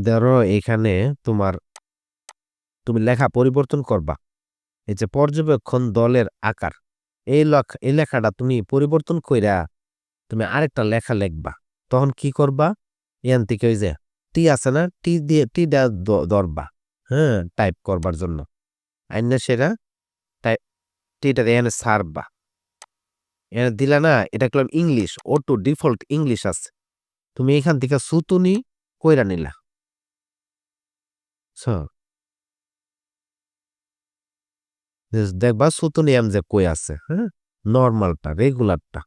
ধরো এখানে তোমার তুমি লেখা পরিবর্তন করবা। এই যে পর্যবেক্ষণ দলের আকার, এই লেখাটা তুমি পরিবর্তন কইরা তুমি আরেকটা লেখা লিখবা। তখন কি করবা? এখান থেকে ওই যে টি আছে না, টি দিয়ে টিটা ধরবা, হ্যাঁ, টাইপ করবার জন্য। আইনা সেটা টাইপ টিটা এখানে সারবা। এখানে দিলা না, এটা করলাম ইংলিশ, অটো ডিফল্ট ইংলিশ আছে। তুমি এখান থেকে সুতুনি কইরা নিলা। দেখবা সুতুনি এম যে কই আছে, হ্যাঁ, নর্মালটা রেগুলারটা।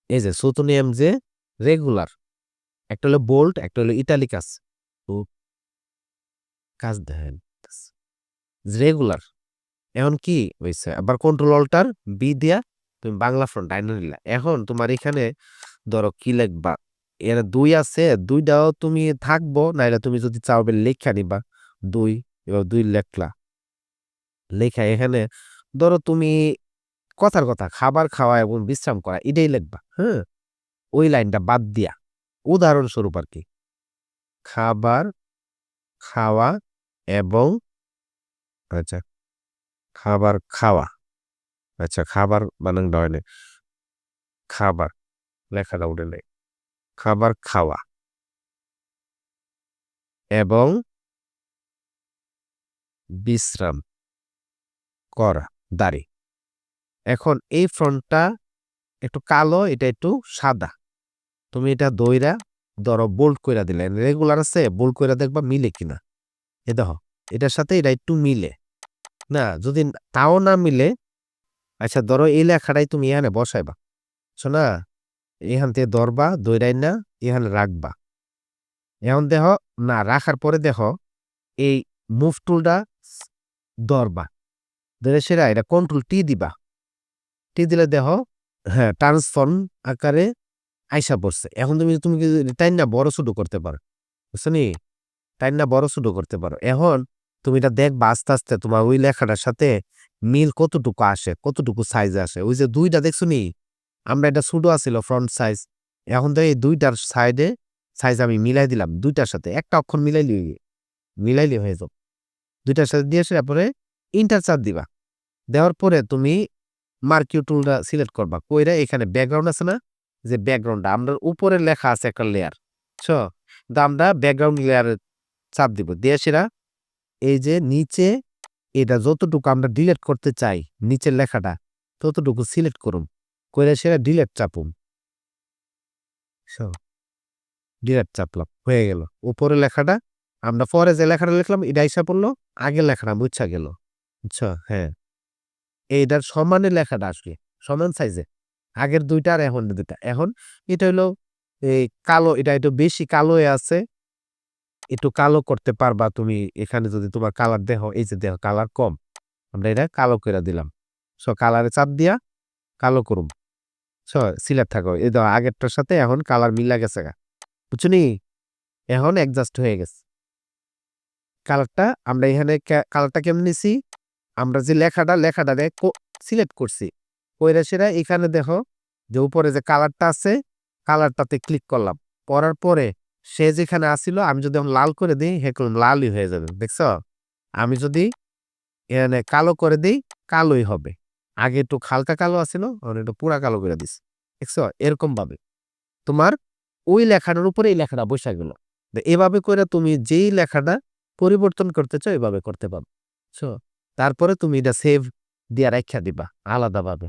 এই যে সুতুনি এম যে রেগুলার, একটা হলো বোল্ড, একটা হলো ইটালিক আছে। তো কাজ দেখেন রেগুলার। এখন কি হয়েছে, আবার কন্ট্রোল অল্টার বি দিয়া তুমি বাংলা ফ্রন্ট আইনা নিলা। এখন তোমার এখানে ধরো কি লিখবা, এর দুই আছে, দুইটাও তুমি থাকবো, নাইলে তুমি যদি চাও লেখা নিবা দুই, এবার দুই লেখলা। লেখা এখানে ধরো তুমি কথার কথা খাবার খাওয়া এবং বিশ্রাম করা এটাই লিখবা, হ্যাঁ, ওই লাইনটা বাদ দিয়া। উদাহরণস্বরূপ আর কি, খাবার খাওয়া এবং, আচ্ছা, খাবার খাওয়া, আচ্ছা, খাবার বানানটা হয় নাই, খাবার লেখাটা উঠে নেই, খাবার খাওয়া এবং বিশ্রাম করা দাঁড়ি। এখন এই ফ্রন্টটা একটু কালো, এটা একটু সাদা। তুমি এটা দইরা ধরো বোল্ড কইরা দিলে, রেগুলার আছে, বোল্ড কইরা দেখবা মিলে কিনা। এ দেখো এটার সাথে এটা একটু মিলে না, যদি তাও না মিলে, আচ্ছা ধরো এই লেখাটাই তুমি এখানে বসাইবা, শোনা, এখান থেকে ধরবা দইরাই না, এখানে রাখবা। এখন দেখো, না রাখার পরে দেখো এই মুভ টুলটা ধরবা, ধরে সেরা এটা কন্ট্রোল টি দিবা। টি দিলে দেখো, হ্যাঁ, ট্রান্সফর্ম আকারে আইসা পড়ছে। এখন তুমি তুমি টাইম না বড় ছোট করতে পারো, বুঝছো নি, টাইম না বড় ছোট করতে পারো। এখন তুমি এটা দেখবা আস্তে আস্তে তোমার ওই লেখাটার সাথে মিল কতটুকু আসে, কতটুকু সাইজ আসে। ওই যে দুইটা দেখছো নি, আমরা এটা ছোট আছিল ফ্রন্ট সাইজ, এখন তো এই দুইটার সাইডে সাইজ আমি মিলাই দিলাম, দুইটার সাথে একটা অক্ষর মিলাইলি হয়ে যাও। দুইটার সাথে দিয়ে তারপরে ইন্টার চাপ দিবা। দেওয়ার পরে তুমি মার্কিউ টুলটা সিলেক্ট করবা, কইরা এখানে ব্যাকগ্রাউন্ড আছে না, যে ব্যাকগ্রাউন্ডটা আমরা উপরে লেখা আছে একটা লেয়ার, বুঝছো, তো আমরা ব্যাকগ্রাউন্ড লেয়ারে চাপ দিব, দিয়ে সেরা এই যে নিচে এটা যতটুকু আমরা ডিলিট করতে চাই নিচের লেখাটা ততটুকু সিলেক্ট করুন, কইরা সেরা ডিলিট চাপুন। ডিলিট চাপলাম, হয়ে গেল উপরে লেখাটা। আমরা পরে যে লেখাটা লিখলাম এটা আইসা পড়লো, আগের লেখাটা বুঝছা গেল, বুঝছো, হ্যাঁ, এইটার সমানে লেখাটা আসবে, সমান সাইজে, আগের দুইটা আর এখন দুইটা। এখন এটা হলো এই কালো, এটা একটু বেশি কালো হয়ে আছে, একটু কালো করতে পারবা তুমি। এখানে যদি তোমার কালার দেখো, এই যে দেখো কালার কম, আমরা এটা কালো করে দিলাম। কালারে চাপ দিয়া কালো করুম, সিলেক্ট থাকো, এই দেখো আগেরটার সাথে এখন কালার মিলা গেছে, বুঝছো নি, এখন অ্যাডজাস্ট হয়ে গেছে কালারটা। আমরা এখানে কালারটা কেমন নিছি, আমরা যে লেখাটা সিলেক্ট করছি, কইরা সেরা এখানে দেখো যে উপরে যে কালারটা আছে, কালারটাতে ক্লিক করলাম, করার পরে সে যেখানে আসিল, আমি যদি এখন লাল করে দিই, হে করলাম লালই হয়ে যাবে, দেখছো। আমি যদি এখানে কালো করে দিই, কালোই হবে। আগে একটু হালকা কালো আছিল, এখন একটু পুরা কালো করে দিস, দেখছো, এরকম ভাবে তোমার ওই লেখাটার উপরে এই লেখাটা বসে গেল। এভাবে করে তুমি যেই লেখাটা পরিবর্তন করতে চাও এভাবে করতে পারো। তারপরে তুমি এটা সেভ দিয়া রাখা দিবা আলাদাভাবে।